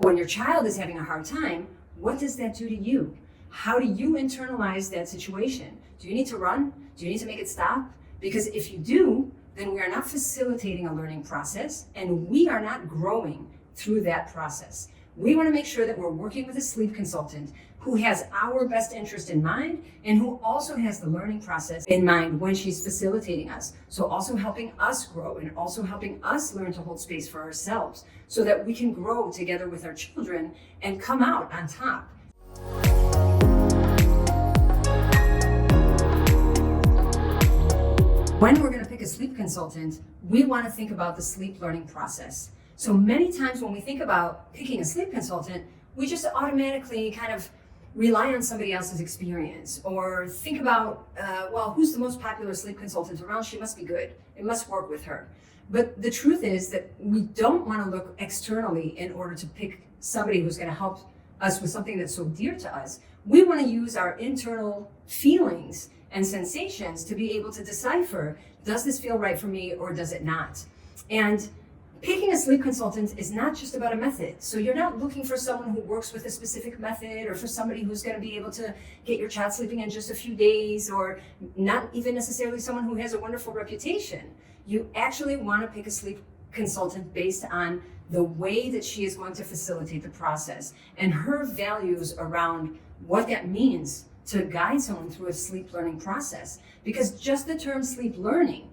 When your child is having a hard time, what does that do to you? How do you internalize that situation? Do you need to run? Do you need to make it stop? Because if you do, then we are not facilitating a learning process and we are not growing through that process. We want to make sure that we're working with a sleep consultant who has our best interest in mind and who also has the learning process in mind when she's facilitating us. So also helping us grow and also helping us learn to hold space for ourselves so that we can grow together with our children and come out on top. When we're going to pick a sleep consultant, we want to think about the sleep learning process. So many times when we think about picking a sleep consultant, we just automatically kind of rely on somebody else's experience or think about, well, who's the most popular sleep consultant around? She must be good. It must work with her. But the truth is that we don't want to look externally in order to pick somebody who's going to help us with something that's so dear to us. We want to use our internal feelings and sensations to be able to decipher, does this feel right for me or does it not? And picking a sleep consultant is not just about a method. So you're not looking for someone who works with a specific method or for somebody who's going to be able to get your child sleeping in just a few days or not even necessarily someone who has a wonderful reputation. You actually want to pick a sleep consultant based on the way that she is going to facilitate the process and her values around what that means to guide someone through a sleep learning process. Because just the term sleep learning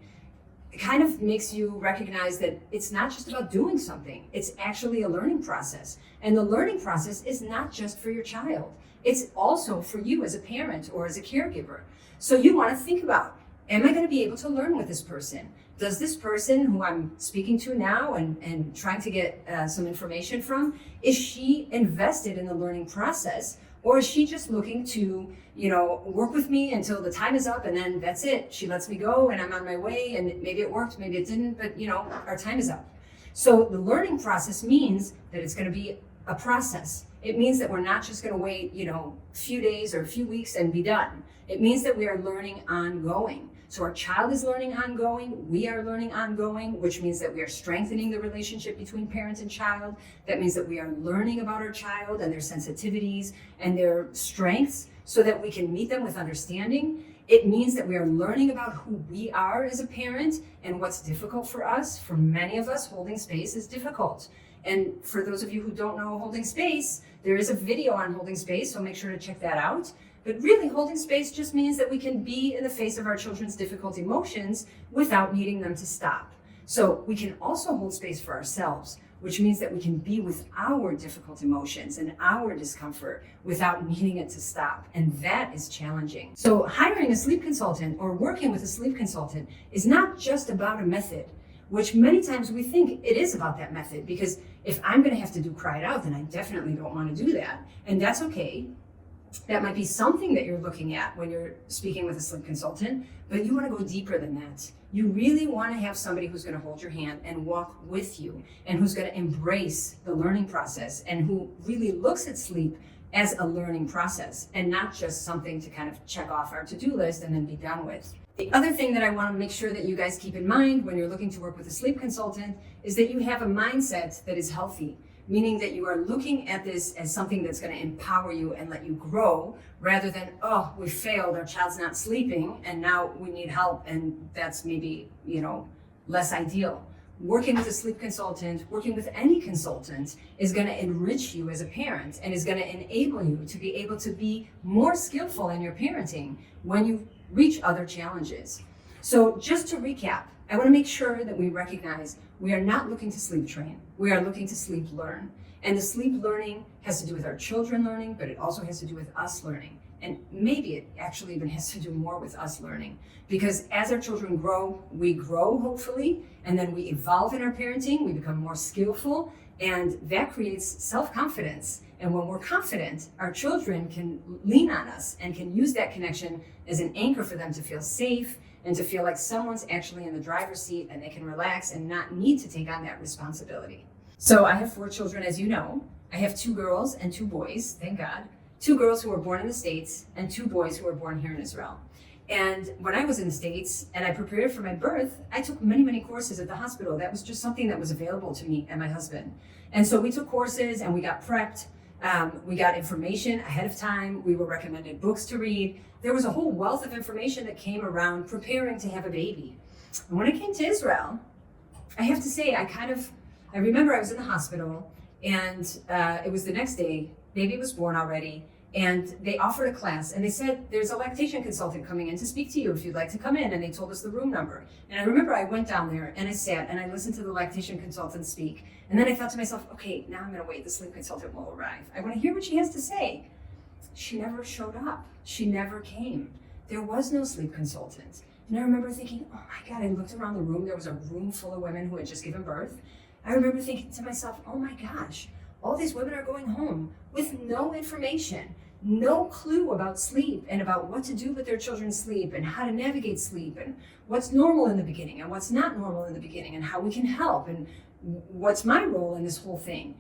kind of makes you recognize that it's not just about doing something, it's actually a learning process. And the learning process is not just for your child, it's also for you as a parent or as a caregiver. So you want to think about, am I going to be able to learn with this person? Does this person who I'm speaking to now and trying to get some information from, is she invested in the learning process? Or is she just looking to, work with me until the time is up and then that's it. She lets me go and I'm on my way and maybe it worked, maybe it didn't, but our time is up. So the learning process means that it's going to be a process. It means that we're not just going to wait, a few days or a few weeks and be done. It means that we are learning ongoing. So our child is learning ongoing, we are learning ongoing, which means that we are strengthening the relationship between parent and child. That means that we are learning about our child and their sensitivities and their strengths so that we can meet them with understanding. It means that we are learning about who we are as a parent and what's difficult for us. For many of us, holding space is difficult. And for those of you who don't know holding space, there is a video on holding space, so make sure to check that out. But really, holding space just means that we can be in the face of our children's difficult emotions without needing them to stop. So we can also hold space for ourselves, which means that we can be with our difficult emotions and our discomfort without needing it to stop. And that is challenging. So hiring a sleep consultant or working with a sleep consultant is not just about a method, which many times we think it is about that method, because if I'm going to have to do cry it out, then I definitely don't want to do that. And that's okay. That might be something that you're looking at when you're speaking with a sleep consultant, but you want to go deeper than that. You really want to have somebody who's going to hold your hand and walk with you and who's going to embrace the learning process and who really looks at sleep as a learning process and not just something to kind of check off our to-do list and then be done with. The other thing that I want to make sure that you guys keep in mind when you're looking to work with a sleep consultant is that you have a mindset that is healthy. Meaning that you are looking at this as something that's going to empower you and let you grow rather than, oh, we failed, our child's not sleeping and now we need help and that's maybe, less ideal. Working with a sleep consultant, working with any consultant is going to enrich you as a parent and is going to enable you to be able to be more skillful in your parenting when you reach other challenges. So just to recap, I want to make sure that we recognize we are not looking to sleep train. We are looking to sleep learn. And the sleep learning has to do with our children learning, but it also has to do with us learning. And maybe it actually even has to do more with us learning. Because as our children grow, we grow, hopefully, and then we evolve in our parenting, we become more skillful, and that creates self-confidence. And when we're confident, our children can lean on us and can use that connection as an anchor for them to feel safe and to feel like someone's actually in the driver's seat and they can relax and not need to take on that responsibility. So I have 4 children, as you know. I have 2 girls and 2 boys, thank God. 2 girls who were born in the States and 2 boys who were born here in Israel. And when I was in the States and I prepared for my birth, I took many, many courses at the hospital. That was just something that was available to me and my husband. And so we took courses and we got prepped. We got information ahead of time. We were recommended books to read. There was a whole wealth of information that came around preparing to have a baby. And when I came to Israel, I have to say, I remember I was in the hospital, and it was the next day, baby was born already, and they offered a class, and they said, there's a lactation consultant coming in to speak to you if you'd like to come in, and they told us the room number. And I remember I went down there, and I sat, and I listened to the lactation consultant speak, and then I thought to myself, okay, now I'm gonna wait, the sleep consultant will arrive. I wanna hear what she has to say. She never showed up. She never came. There was no sleep consultant. And I remember thinking, oh my God, I looked around the room, there was a room full of women who had just given birth. I remember thinking to myself, oh my gosh, all these women are going home with no information, no clue about sleep and about what to do with their children's sleep and how to navigate sleep and what's normal in the beginning and what's not normal in the beginning and how we can help and what's my role in this whole thing.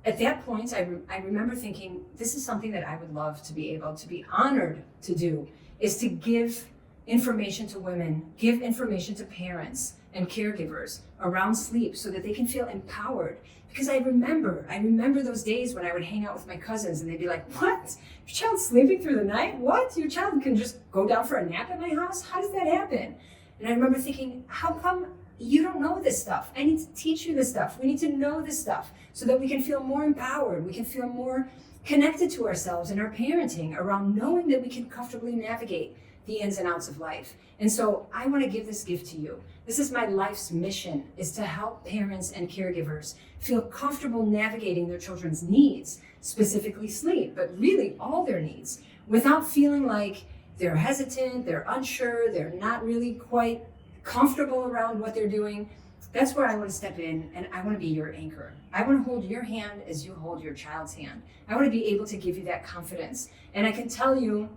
At that point, I remember thinking, this is something that I would love to be able to be honored to do, is to give information to women, give information to parents and caregivers around sleep so that they can feel empowered. Because I remember those days when I would hang out with my cousins and they'd be like, what? Your child's sleeping through the night? What? Your child can just go down for a nap at my house? How does that happen? And I remember thinking, how come you don't know this stuff? I need to teach you this stuff. We need to know this stuff so that we can feel more empowered. We can feel more connected to ourselves and our parenting around knowing that we can comfortably navigate the ins and outs of life. And so I want to give this gift to you. This is my life's mission, is to help parents and caregivers feel comfortable navigating their children's needs, specifically sleep, but really all their needs, without feeling like they're hesitant, they're unsure, they're not really quite comfortable around what they're doing. That's where I want to step in, and I want to be your anchor. I want to hold your hand as you hold your child's hand. I want to be able to give you that confidence. And I can tell you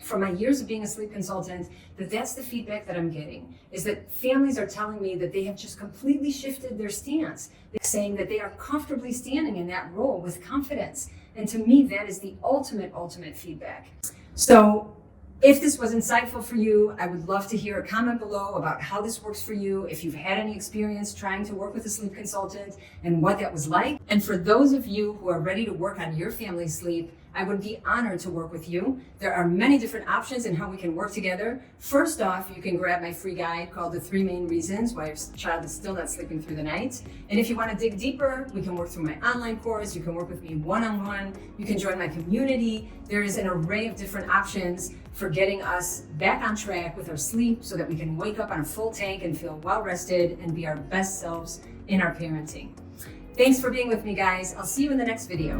from my years of being a sleep consultant that that's the feedback that I'm getting, is that families are telling me that they have just completely shifted their stance. They're saying that they are comfortably standing in that role with confidence. And to me, that is the ultimate feedback. So if this was insightful for you, I would love to hear a comment below about how this works for you, if you've had any experience trying to work with a sleep consultant and what that was like. And for those of you who are ready to work on your family's sleep, I would be honored to work with you. There are many different options in how we can work together. First off, you can grab my free guide called The 3 Main Reasons Why Your Child is Still Not Sleeping Through the Night. And if you want to dig deeper, we can work through my online course. You can work with me one-on-one. You can join my community. There is an array of different options for getting us back on track with our sleep so that we can wake up on a full tank and feel well rested and be our best selves in our parenting. Thanks for being with me, guys. I'll see you in the next video.